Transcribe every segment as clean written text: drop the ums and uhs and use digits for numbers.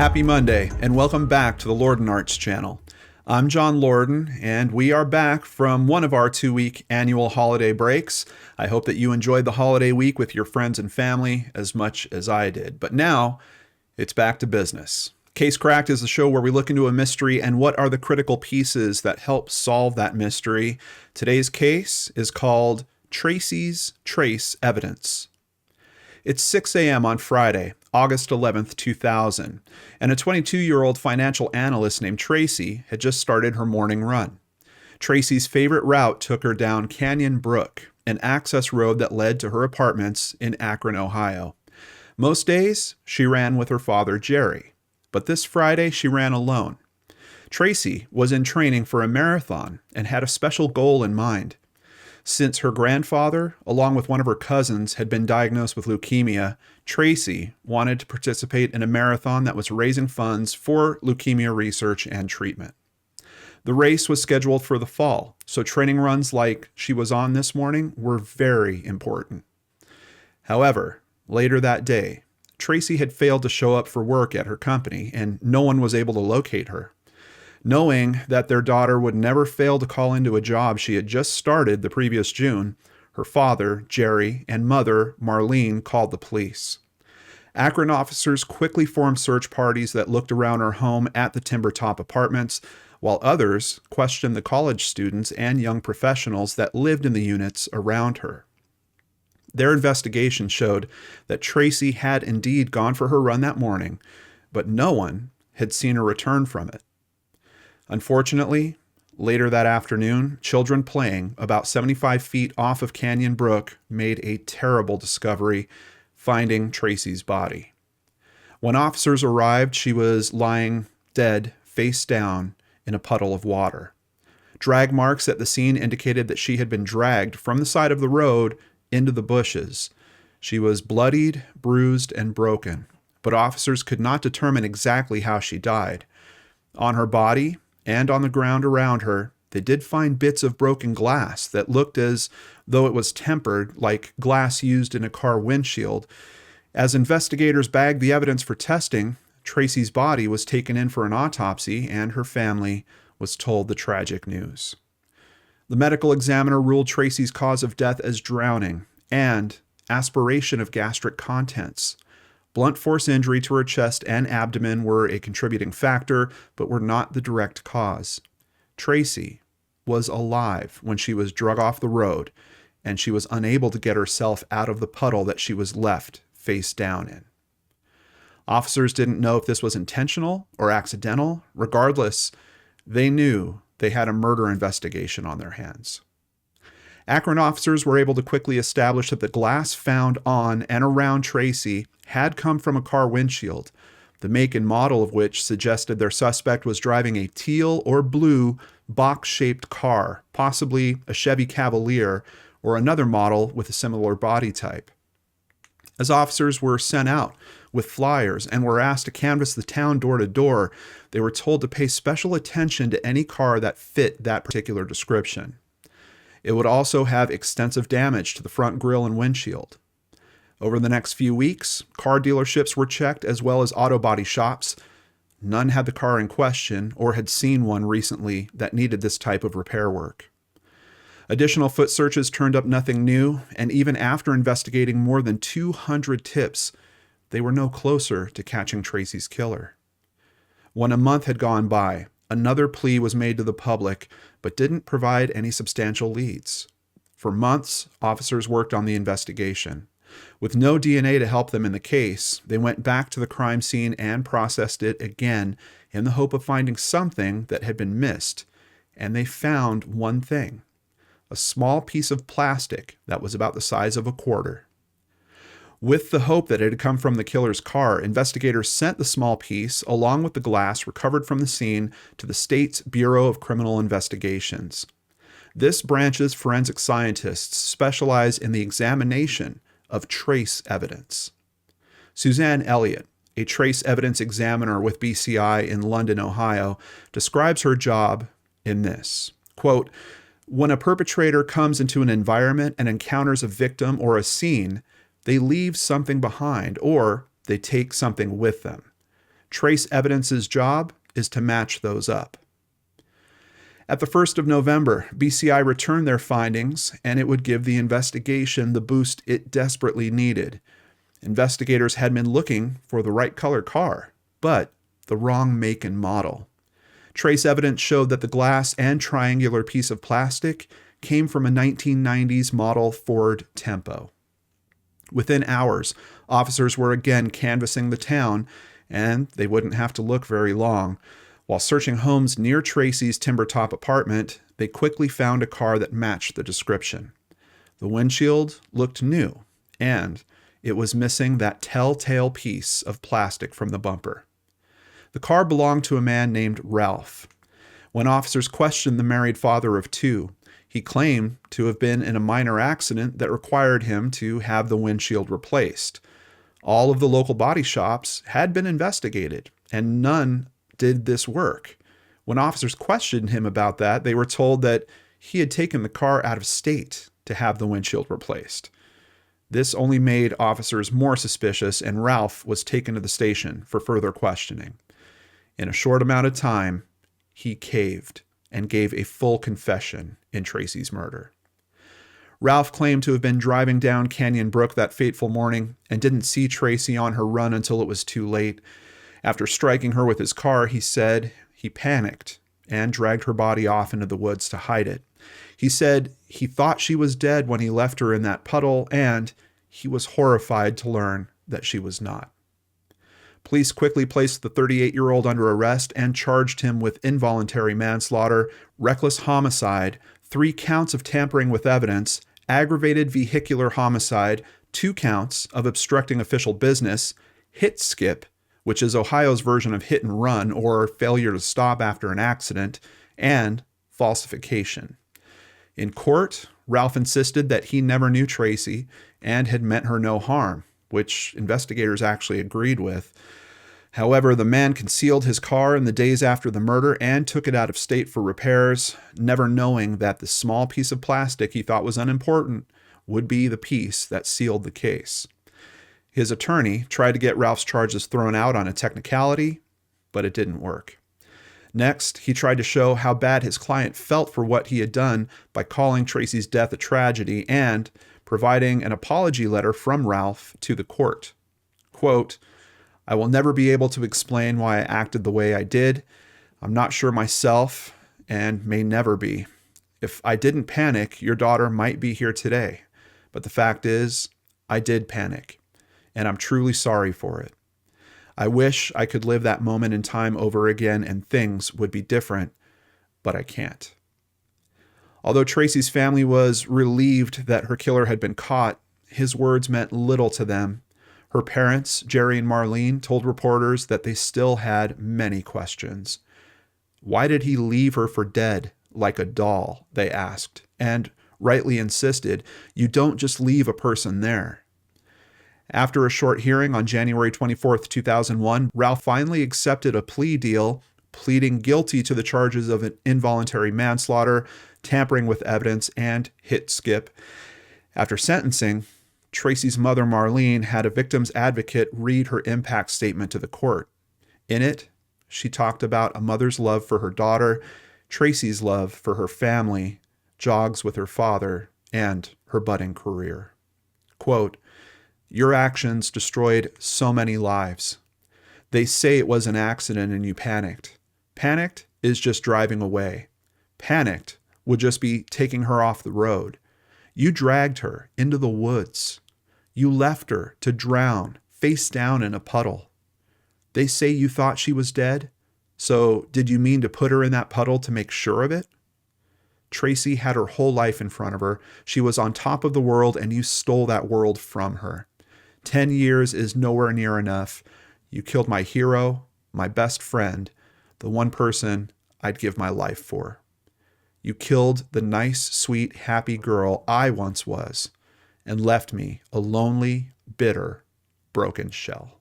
Happy Monday, and welcome back to the Lorden Arts channel. I'm John Lorden, and we are back from one of our 2-week annual holiday breaks. I hope that you enjoyed the holiday week with your friends and family as much as I did. But now, it's back to business. Case Cracked is the show where we look into a mystery and what are the critical pieces that help solve that mystery. Today's case is called Tracy's Trace Evidence. It's 6 a.m. on Friday, August 11th, 2000, and a 22-year-old financial analyst named Tracy had just started her morning run. Tracy's favorite route took her down Canyon Brook, an access road that led to her apartments in Akron, Ohio. Most days, she ran with her father, Jerry, but this Friday she ran alone. Tracy was in training for a marathon and had a special goal in mind. Since her grandfather, along with one of her cousins, had been diagnosed with leukemia, Tracy wanted to participate in a marathon that was raising funds for leukemia research and treatment. The race was scheduled for the fall, so training runs like she was on this morning were very important. However, later that day, Tracy had failed to show up for work at her company, and no one was able to locate her. Knowing that their daughter would never fail to call into a job she had just started the previous June, her father, Jerry, and mother, Marlene, called the police. Akron officers quickly formed search parties that looked around her home at the Timber Top Apartments, while others questioned the college students and young professionals that lived in the units around her. Their investigation showed that Tracy had indeed gone for her run that morning, but no one had seen her return from it. Unfortunately, later that afternoon, children playing about 75 feet off of Canyon Brook made a terrible discovery, finding Tracy's body. When officers arrived, she was lying dead, face down, in a puddle of water. Drag marks at the scene indicated that she had been dragged from the side of the road into the bushes. She was bloodied, bruised, and broken, but officers could not determine exactly how she died. On her body, and on the ground around her, they did find bits of broken glass that looked as though it was tempered, like glass used in a car windshield. As investigators bagged the evidence for testing, Tracy's body was taken in for an autopsy, and her family was told the tragic news. The medical examiner ruled Tracy's cause of death as drowning and aspiration of gastric contents. Blunt force injury to her chest and abdomen were a contributing factor, but were not the direct cause. Tracy was alive when she was drug off the road, and she was unable to get herself out of the puddle that she was left face down in. Officers didn't know if this was intentional or accidental. Regardless, they knew they had a murder investigation on their hands. Akron officers were able to quickly establish that the glass found on and around Tracy had come from a car windshield, the make and model of which suggested their suspect was driving a teal or blue box-shaped car, possibly a Chevy Cavalier or another model with a similar body type. As officers were sent out with flyers and were asked to canvass the town door to door, they were told to pay special attention to any car that fit that particular description. It would also have extensive damage to the front grille and windshield. Over the next few weeks, car dealerships were checked as well as auto body shops. None had the car in question or had seen one recently that needed this type of repair work. Additional foot searches turned up nothing new, and even after investigating more than 200 tips, they were no closer to catching Tracy's killer. When a month had gone by, another plea was made to the public, but didn't provide any substantial leads. For months, officers worked on the investigation. With no DNA to help them in the case, they went back to the crime scene and processed it again in the hope of finding something that had been missed. And they found one thing: a small piece of plastic that was about the size of a quarter. With the hope that it had come from the killer's car, investigators sent the small piece, along with the glass recovered from the scene, to the state's Bureau of Criminal Investigations. This branch's forensic scientists specialize in the examination of trace evidence. Suzanne Elliott, a trace evidence examiner with BCI in London, Ohio, describes her job in this, quote, "When a perpetrator comes into an environment and encounters a victim or a scene, they leave something behind or they take something with them. Trace evidence's job is to match those up. At the 1st of November, BCI returned their findings, and it would give the investigation the boost it desperately needed. Investigators had been looking for the right color car, but the wrong make and model. Trace evidence showed that the glass and triangular piece of plastic came from a 1990s model Ford Tempo. Within hours, officers were again canvassing the town, and they wouldn't have to look very long. While searching homes near Tracy's timber-top apartment, they quickly found a car that matched the description. The windshield looked new, and it was missing that telltale piece of plastic from the bumper. The car belonged to a man named Ralph. When officers questioned the married father of two, he claimed to have been in a minor accident that required him to have the windshield replaced. All of the local body shops had been investigated, and none did this work. When officers questioned him about that, they were told that he had taken the car out of state to have the windshield replaced. This only made officers more suspicious, and Ralph was taken to the station for further questioning. In a short amount of time, he caved and gave a full confession in Tracy's murder. Ralph claimed to have been driving down Canyon Brook that fateful morning and didn't see Tracy on her run until it was too late. After striking her with his car, he said he panicked and dragged her body off into the woods to hide it. He said he thought she was dead when he left her in that puddle, and he was horrified to learn that she was not. Police quickly placed the 38-year-old under arrest and charged him with involuntary manslaughter, reckless homicide, 3 counts of tampering with evidence, aggravated vehicular homicide, 2 counts of obstructing official business, hit skip, which is Ohio's version of hit and run or failure to stop after an accident, and falsification. In court, Ralph insisted that he never knew Tracy and had meant her no harm, which investigators actually agreed with. However, the man concealed his car in the days after the murder and took it out of state for repairs, never knowing that the small piece of plastic he thought was unimportant would be the piece that sealed the case. His attorney tried to get Ralph's charges thrown out on a technicality, but it didn't work. Next, he tried to show how bad his client felt for what he had done by calling Tracy's death a tragedy and providing an apology letter from Ralph to the court. Quote, "I will never be able to explain why I acted the way I did. I'm not sure myself and may never be. If I didn't panic, your daughter might be here today. But the fact is, I did panic, and I'm truly sorry for it. I wish I could live that moment in time over again and things would be different, but I can't." Although Tracy's family was relieved that her killer had been caught, his words meant little to them. Her parents, Jerry and Marlene, told reporters that they still had many questions. Why did he leave her for dead like a doll, they asked, and rightly insisted, you don't just leave a person there. After a short hearing on January 24th, 2001, Ralph finally accepted a plea deal, pleading guilty to the charges of an involuntary manslaughter, tampering with evidence, and hit skip. After sentencing, Tracy's mother, Marlene, had a victim's advocate read her impact statement to the court. In it, she talked about a mother's love for her daughter, Tracy's love for her family, jogs with her father, and her budding career. Quote, "Your actions destroyed so many lives. They say it was an accident and you panicked. Panicked is just driving away. Panicked would just be taking her off the road. You dragged her into the woods. You left her to drown face down in a puddle. They say you thought she was dead. So did you mean to put her in that puddle to make sure of it? Tracy had her whole life in front of her. She was on top of the world, and you stole that world from her. 10 years is nowhere near enough. You killed my hero, my best friend, the one person I'd give my life for. You killed the nice, sweet, happy girl I once was and left me a lonely, bitter, broken shell."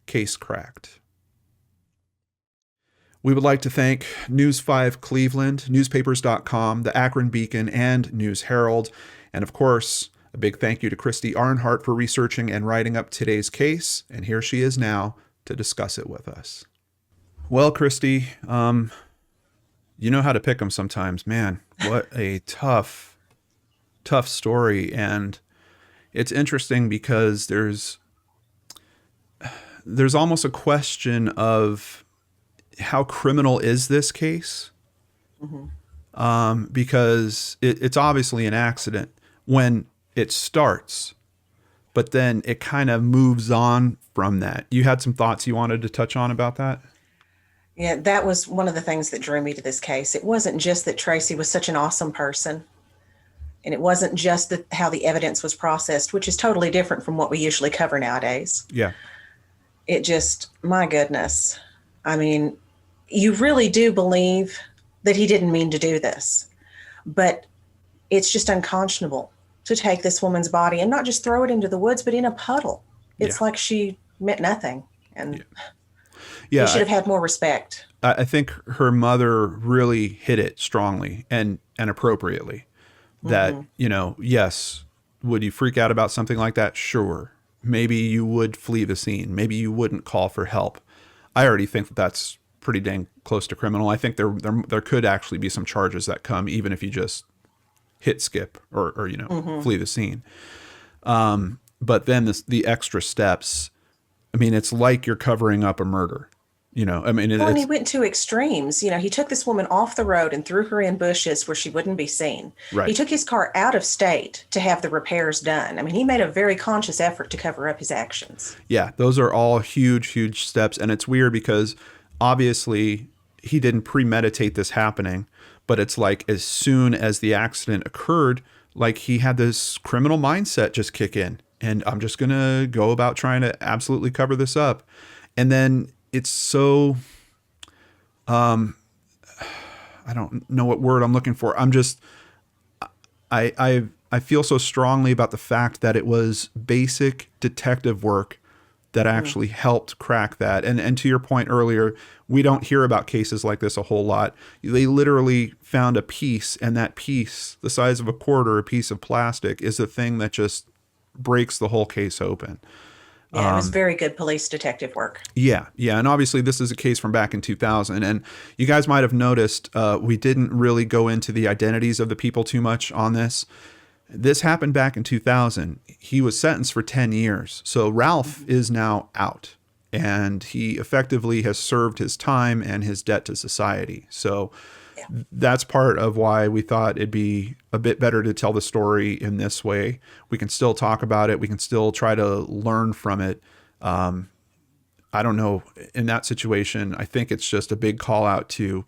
Case cracked. We would like to thank News 5 Cleveland, newspapers.com, the Akron Beacon, and News Herald, and of course, a big thank you to Christy Arnhart for researching and writing up today's case, and here she is now to discuss it with us. Well, Christy, you know how to pick them sometimes. Man, what a tough story. And it's interesting because there's almost a question of how criminal is this case? Because it's obviously an accident when it starts, but then it kind of moves on from that. You had some thoughts you wanted to touch on about that? Yeah, that was one of the things that drew me to this case. It wasn't just that Tracy was such an awesome person, and it wasn't just how the evidence was processed, which is totally different from what we usually cover nowadays. Yeah. It just, my goodness. I mean, you really do believe that he didn't mean to do this, but it's just unconscionable to take this woman's body and not just throw it into the woods, but in a puddle. It's like she meant nothing. And Yeah. he should have had more respect. I think her mother really hit it strongly and appropriately. That, yes, would you freak out about something like that? Sure. Maybe you would flee the scene. Maybe you wouldn't call for help. I already think that that's pretty dang close to criminal. I think there could actually be some charges that come even if you just hit skip or flee the scene. But then the extra steps, I mean, it's like you're covering up a murder. And he went to extremes. He took this woman off the road and threw her in bushes where she wouldn't be seen. Right. He took his car out of state to have the repairs done. I mean, he made a very conscious effort to cover up his actions. Yeah, those are all huge steps. And it's weird because obviously he didn't premeditate this happening, but it's like as soon as the accident occurred, like he had this criminal mindset just kick in. And I'm just going to go about trying to absolutely cover this up. And then it's so, I don't know what word I'm looking for. I feel so strongly about the fact that it was basic detective work that actually helped crack that. And to your point earlier, we don't hear about cases like this a whole lot. They literally found a piece, and that piece, the size of a quarter, a piece of plastic, is the thing that just breaks the whole case open. Yeah, it was very good police detective work. Yeah. And obviously this is a case from back in 2000. And you guys might have noticed we didn't really go into the identities of the people too much on this. This happened back in 2000. He was sentenced for 10 years. So Ralph is now out, and he effectively has served his time and his debt to society. So that's part of why we thought it'd be a bit better to tell the story in this way. We can still talk about it. We can still try to learn from it. I don't know. In that situation, I think it's just a big call out to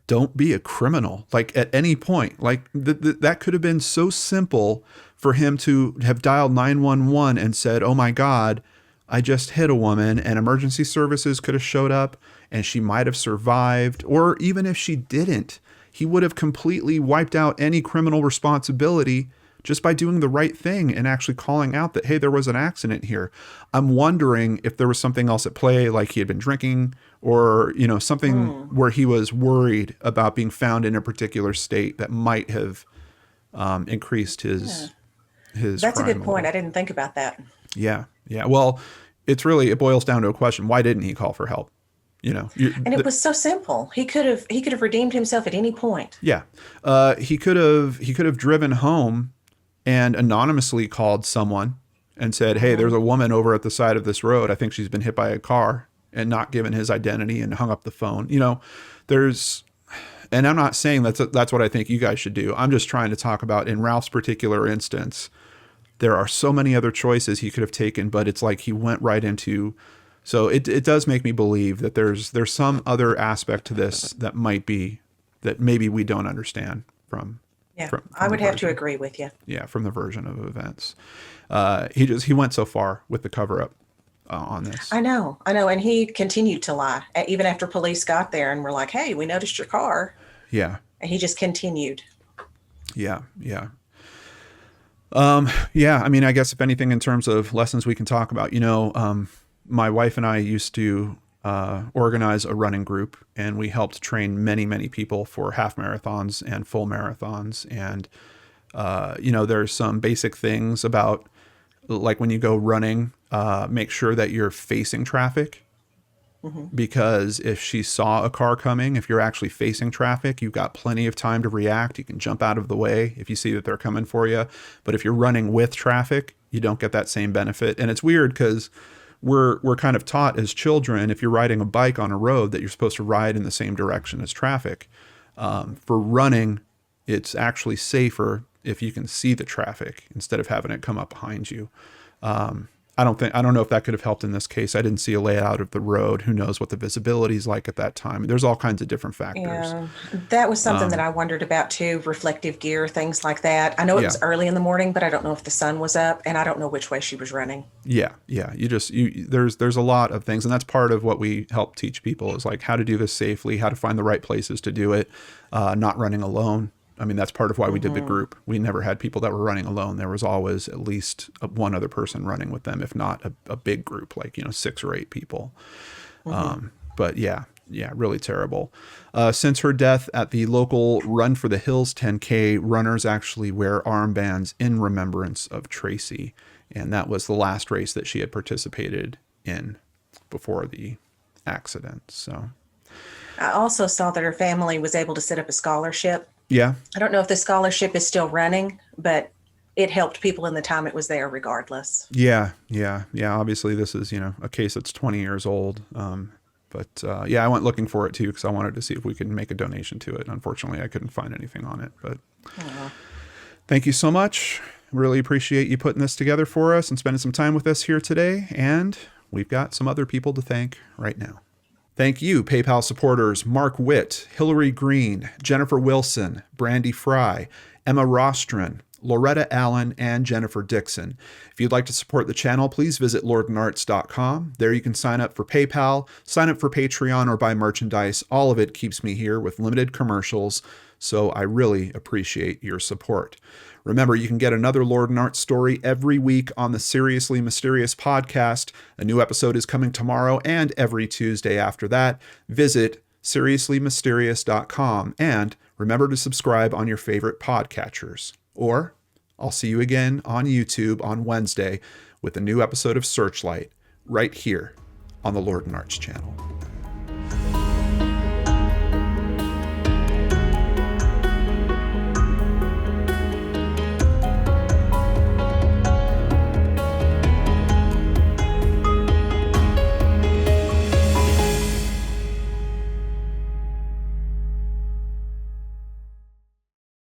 don't be a criminal. Like at any point, like that could have been so simple for him to have dialed 911 and said, "Oh my God, I just hit a woman," and emergency services could have showed up and she might have survived. Or even if she didn't, he would have completely wiped out any criminal responsibility just by doing the right thing and actually calling out that, hey, there was an accident here. I'm wondering if there was something else at play, like he had been drinking or, something where he was worried about being found in a particular state that might have increased his That's a crime good point. level. I didn't think about that. Yeah. Well, it boils down to a question. Why didn't he call for help? And it was so simple. He could have redeemed himself at any point. Yeah. He could have driven home and anonymously called someone and said, "Hey, there's a woman over at the side of this road. I think she's been hit by a car," and not given his identity and hung up the phone. And I'm not saying that's what I think you guys should do. I'm just trying to talk about in Ralph's particular instance, there are so many other choices he could have taken, but it's like he went right into. So it does make me believe that there's some other aspect to this that maybe we don't understand from. Yeah, from I would the have to version. agree with you. Yeah, from the version of events. He went so far with the cover up on this. I know. And he continued to lie even after police got there and were like, "Hey, we noticed your car." Yeah. And he just continued. Yeah. I mean, I guess if anything, in terms of lessons we can talk about, my wife and I used to organize a running group, and we helped train many, many people for half marathons and full marathons. And, there's some basic things about, like when you go running, make sure that you're facing traffic. Because if she saw a car coming, if you're actually facing traffic, you've got plenty of time to react. You can jump out of the way if you see that they're coming for you. But if you're running with traffic, you don't get that same benefit. And it's weird because we're kind of taught as children, if you're riding a bike on a road, that you're supposed to ride in the same direction as traffic. For running, it's actually safer if you can see the traffic instead of having it come up behind you. I don't know if that could have helped in this case. I didn't see a layout of the road. Who knows what the visibility is like at that time? There's all kinds of different factors. Yeah, that was something that I wondered about too, reflective gear, things like that. I know it was early in the morning, but I don't know if the sun was up, and I don't know which way she was running. Yeah. There's a lot of things, and that's part of what we help teach people is like how to do this safely, how to find the right places to do it, not running alone. I mean, that's part of why we did the group. We never had people that were running alone. There was always at least one other person running with them, if not a big group, like, 6 or 8 people. But yeah, really terrible. Since her death at the local Run for the Hills 10K, runners actually wear armbands in remembrance of Tracy. And that was the last race that she had participated in before the accident. So I also saw that her family was able to set up a scholarship. Yeah. I don't know if the scholarship is still running, but it helped people in the time it was there regardless. Yeah. Obviously, this is, a case that's 20 years old. But I went looking for it, too, because I wanted to see if we could make a donation to it. Unfortunately, I couldn't find anything on it. But Thank you so much. Really appreciate you putting this together for us and spending some time with us here today. And we've got some other people to thank right now. Thank you, PayPal supporters Mark Witt, Hillary Green, Jennifer Wilson, Brandy Fry, Emma Rostron, Loretta Allen, and Jennifer Dixon. If you'd like to support the channel, please visit lordandarts.com. There you can sign up for PayPal, sign up for Patreon, or buy merchandise. All of it keeps me here with limited commercials, so I really appreciate your support. Remember, you can get another Lord and Art story every week on the Seriously Mysterious podcast. A new episode is coming tomorrow and every Tuesday after that. Visit seriouslymysterious.com and remember to subscribe on your favorite podcatchers. Or I'll see you again on YouTube on Wednesday with a new episode of Searchlight right here on the Lord and Arts channel.